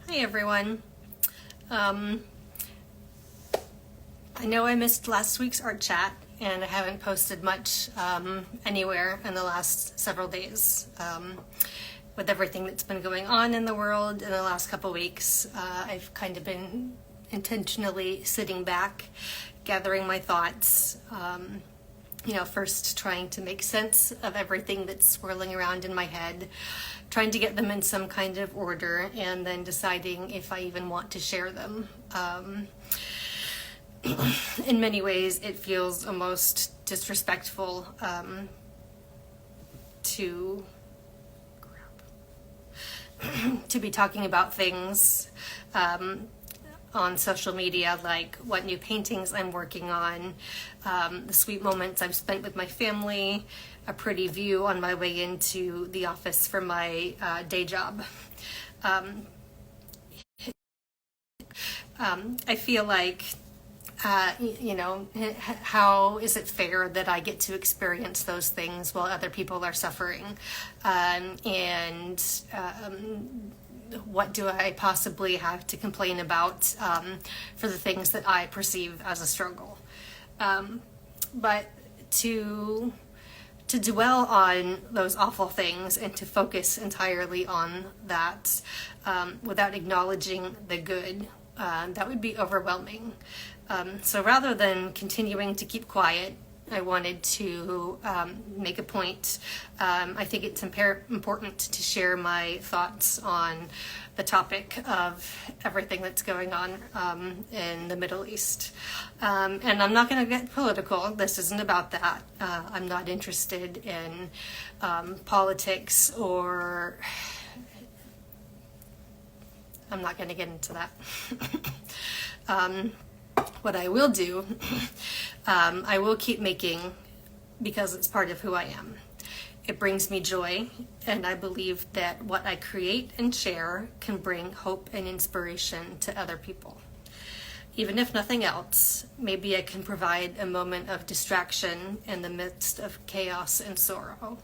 Hi everyone. I know I missed last week's art chat and I haven't posted much anywhere in the last several days. With everything that's been going on in the world in the last couple weeks, I've kind of been intentionally sitting back, gathering my thoughts, first trying to make sense of everything that's swirling around in my head, trying to get them in some kind of order, and then deciding if I even want to share them. In many ways, it feels almost disrespectful to be talking about things on social media, like what new paintings I'm working on, the sweet moments I've spent with my family, a pretty view on my way into the office for my day job. I feel like, how is it fair that I get to experience those things while other people are suffering? And what do I possibly have to complain about for the things that I perceive as a struggle? But to dwell on those awful things and to focus entirely on that without acknowledging the good, that would be overwhelming. So rather than continuing to keep quiet, I wanted to make a point. I think it's important to share my thoughts on the topic of everything that's going on in the Middle East. And I'm not going to get political. This isn't about that. I'm not interested in politics, or I'm not going to get into that. What I will do, I will keep making, because it's part of who I am. It brings me joy, and I believe that what I create and share can bring hope and inspiration to other people. Even if nothing else, maybe I can provide a moment of distraction in the midst of chaos and sorrow.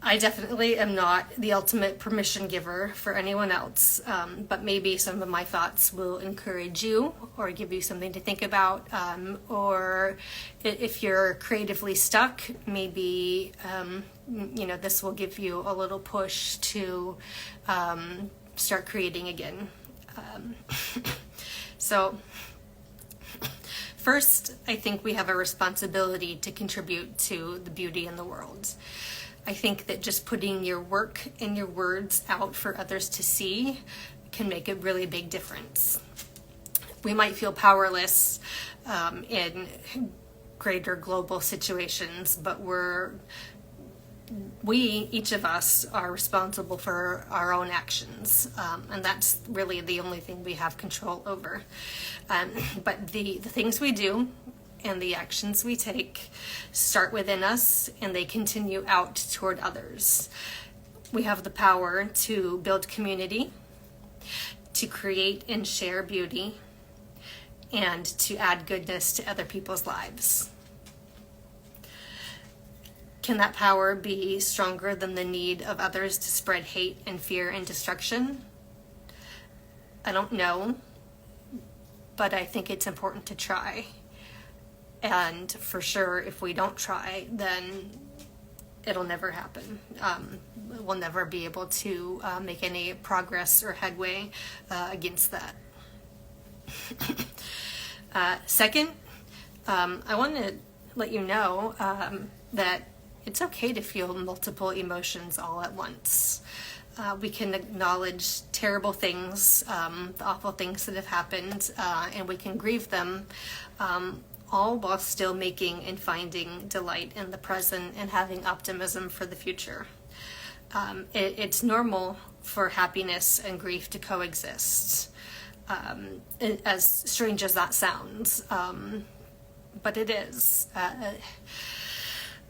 I definitely am not the ultimate permission giver for anyone else, but maybe some of my thoughts will encourage you or give you something to think about, or if you're creatively stuck, maybe this will give you a little push to start creating again. So first, I think we have a responsibility to contribute to the beauty in the world. I think that just putting your work and your words out for others to see can make a really big difference. We might feel powerless in greater global situations, but each of us are responsible for our own actions, and that's really the only thing we have control over. But the things we do and the actions we take start within us, and they continue out toward others. We have the power to build community, to create and share beauty, and to add goodness to other people's lives. Can that power be stronger than the need of others to spread hate and fear and destruction? I don't know, but I think it's important to try. And for sure, if we don't try, then it'll never happen. We'll never be able to make any progress or headway against that. Second, I want to let you know that it's okay to feel multiple emotions all at once. We can acknowledge terrible things, the awful things that have happened, and we can grieve them, all while still making and finding delight in the present and having optimism for the future. It's normal for happiness and grief to coexist, as strange as that sounds, but it is.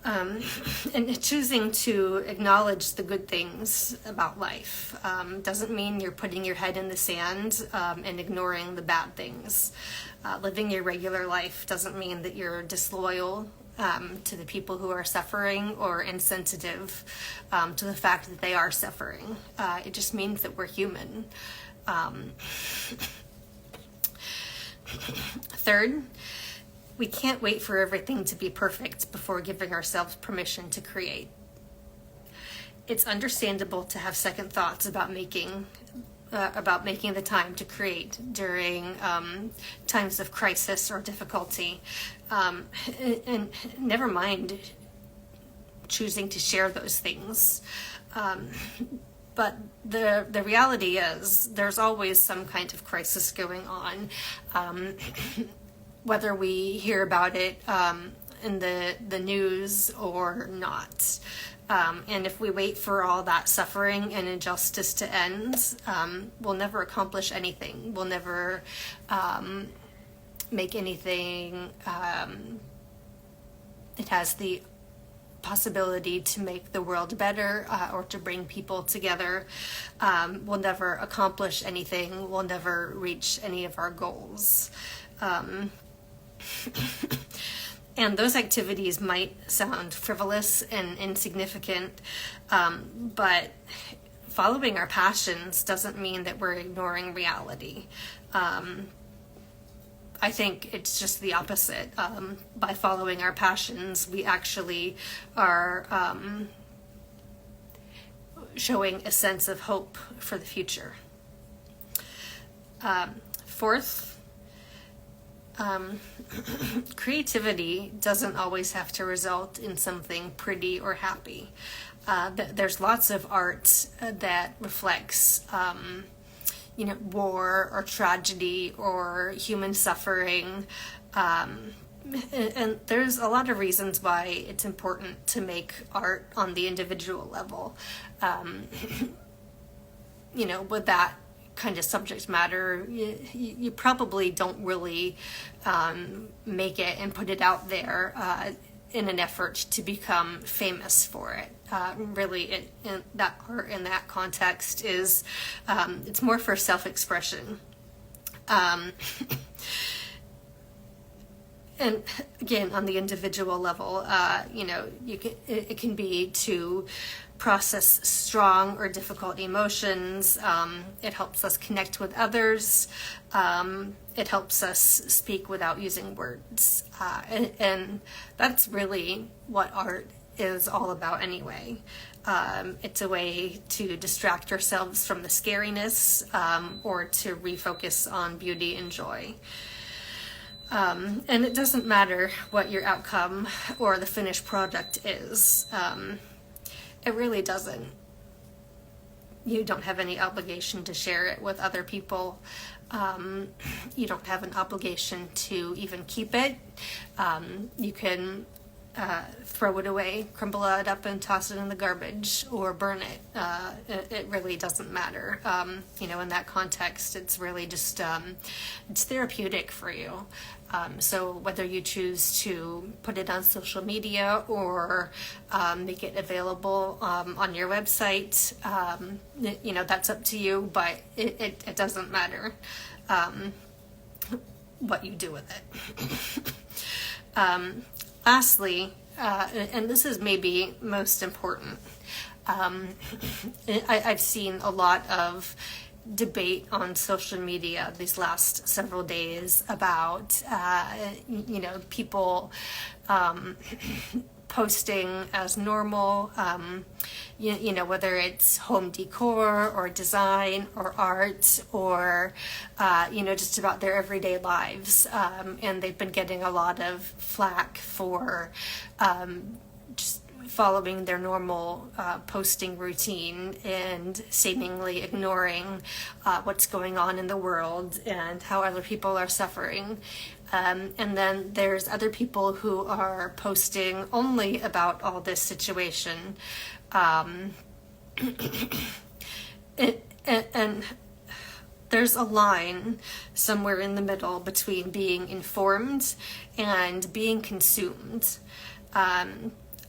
And choosing to acknowledge the good things about life doesn't mean you're putting your head in the sand and ignoring the bad things. Living your regular life doesn't mean that you're disloyal to the people who are suffering or insensitive to the fact that they are suffering. It just means that we're human. Third, we can't wait for everything to be perfect before giving ourselves permission to create. It's understandable to have second thoughts about making the time to create during times of crisis or difficulty, and never mind choosing to share those things. But the reality is there's always some kind of crisis going on, whether we hear about it in the news or not. And if we wait for all that suffering and injustice to end, we'll never accomplish anything. We'll never make anything. It has the possibility to make the world better or to bring people together. We'll never accomplish anything. We'll never reach any of our goals. And those activities might sound frivolous and insignificant, but following our passions doesn't mean that we're ignoring reality. I think it's just the opposite. By following our passions, we actually are showing a sense of hope for the future. Fourth, creativity doesn't always have to result in something pretty or happy. There's lots of art that reflects war or tragedy or human suffering. And there's a lot of reasons why it's important to make art on the individual level. With that kind of subject matter, you probably don't really make it and put it out there in an effort to become famous for it. Really, that art in that context is, it's more for self-expression. And again, on the individual level, it can be to process strong or difficult emotions. It helps us connect with others. It helps us speak without using words. And that's really what art is all about anyway. It's a way to distract ourselves from the scariness, or to refocus on beauty and joy. And it doesn't matter what your outcome or the finished product is. It really doesn't. You don't have any obligation to share it with other people. You don't have an obligation to even keep it. You can throw it away, crumble it up and toss it in the garbage, or burn it. It really doesn't matter. In that context, it's really just, it's therapeutic for you. So whether you choose to put it on social media or make it available on your website, that's up to you, but it doesn't matter what you do with it. Lastly, and this is maybe most important, I've seen a lot of debate on social media these last several days about people posting as normal, whether it's home decor or design or art or just about their everyday lives, and they've been getting a lot of flack for just following their normal posting routine and seemingly ignoring what's going on in the world and how other people are suffering. And then there's other people who are posting only about all this situation. And there's a line somewhere in the middle between being informed and being consumed.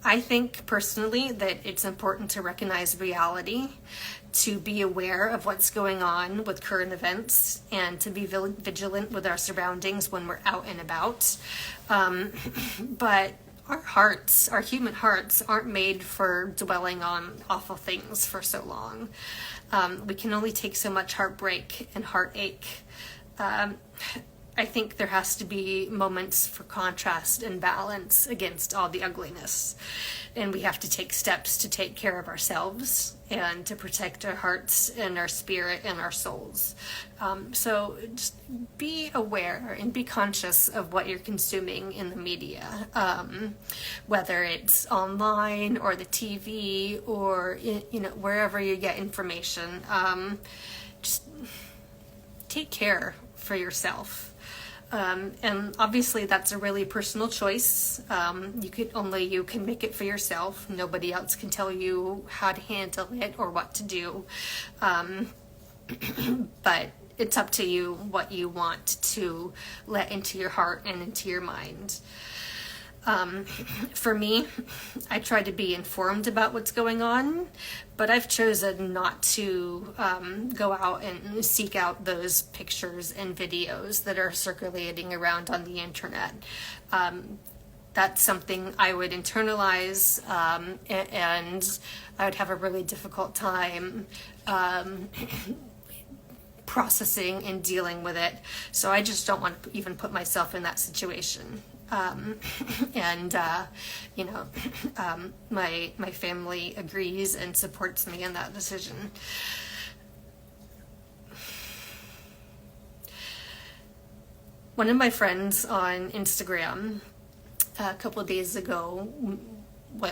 I think personally that it's important to recognize reality, to be aware of what's going on with current events, and to be vigilant with our surroundings when we're out and about. But our human hearts aren't made for dwelling on awful things for so long. We can only take so much heartbreak and heartache. I think there has to be moments for contrast and balance against all the ugliness. And we have to take steps to take care of ourselves and to protect our hearts and our spirit and our souls. So just be aware and be conscious of what you're consuming in the media, whether it's online or the TV or, wherever you get information. Just take care for yourself. And obviously that's a really personal choice. You can make it for yourself. Nobody else can tell you how to handle it or what to do. But it's up to you what you want to let into your heart and into your mind. For me, I try to be informed about what's going on, but I've chosen not to go out and seek out those pictures and videos that are circulating around on the internet. That's something I would internalize, and I would have a really difficult time processing and dealing with it. So I just don't want to even put myself in that situation. My family agrees and supports me in that decision. One of my friends on Instagram a couple of days ago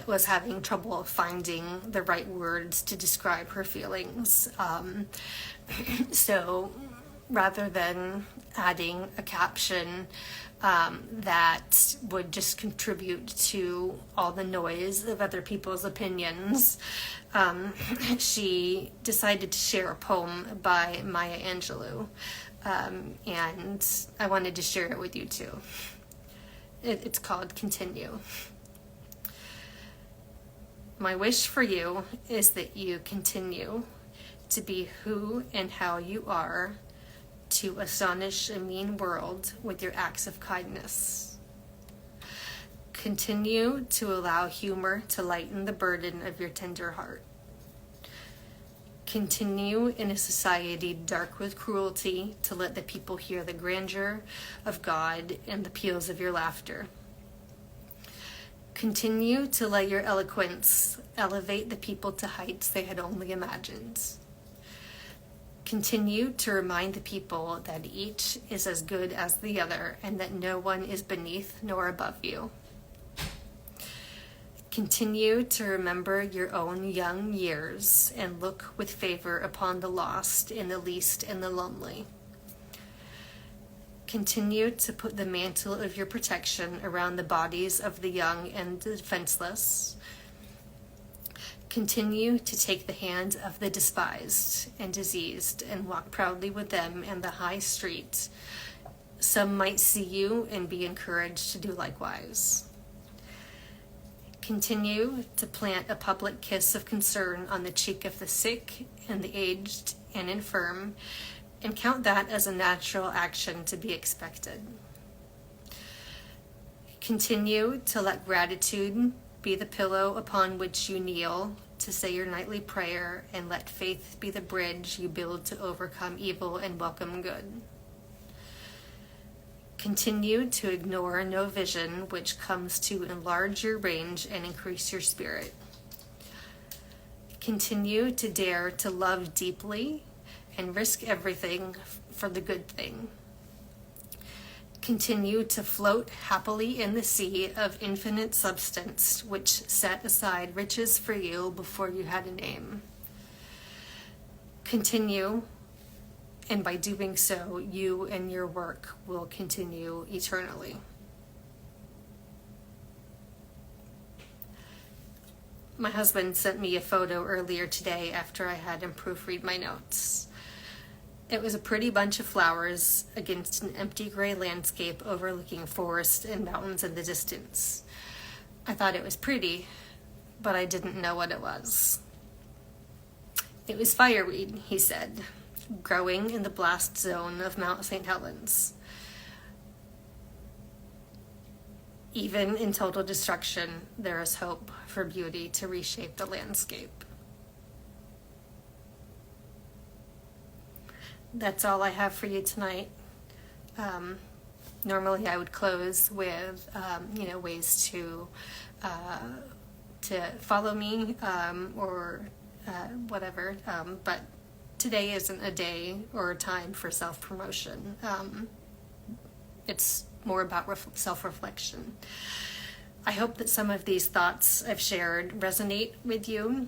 was having trouble finding the right words to describe her feelings. So rather than adding a caption that would just contribute to all the noise of other people's opinions, she decided to share a poem by Maya Angelou, and I wanted to share it with you too. It's called Continue. My wish for you is that you continue to be who and how you are, to astonish a mean world with your acts of kindness. Continue to allow humor to lighten the burden of your tender heart. Continue in a society dark with cruelty to let the people hear the grandeur of God and the peals of your laughter. Continue to let your eloquence elevate the people to heights they had only imagined. Continue to remind the people that each is as good as the other and that no one is beneath nor above you. Continue to remember your own young years and look with favor upon the lost and the least and the lonely. Continue to put the mantle of your protection around the bodies of the young and defenseless. Continue to take the hand of the despised and diseased and walk proudly with them in the high street. Some might see you and be encouraged to do likewise. Continue to plant a public kiss of concern on the cheek of the sick and the aged and infirm, and count that as a natural action to be expected. Continue to let gratitude be the pillow upon which you kneel to say your nightly prayer, and let faith be the bridge you build to overcome evil and welcome good. Continue to ignore no vision which comes to enlarge your range and increase your spirit. Continue to dare to love deeply and risk everything for the good thing. Continue to float happily in the sea of infinite substance, which set aside riches for you before you had a name. Continue, and by doing so, you and your work will continue eternally. My husband sent me a photo earlier today after I had him proofread my notes. It was a pretty bunch of flowers against an empty gray landscape overlooking forest and mountains in the distance. I thought it was pretty, but I didn't know what it was. It was fireweed, he said, growing in the blast zone of Mount St. Helens. Even in total destruction, there is hope for beauty to reshape the landscape. That's all I have for you tonight. Normally I would close with, ways to follow me, or whatever, but today isn't a day or a time for self-promotion. It's more about self-reflection. I hope that some of these thoughts I've shared resonate with you,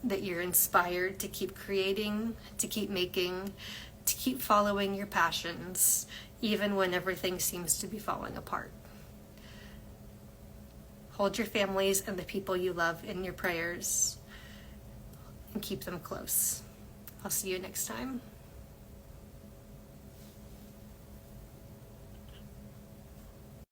that you're inspired to keep creating, to keep making, to keep following your passions, even when everything seems to be falling apart. Hold your families and the people you love in your prayers and keep them close. I'll see you next time.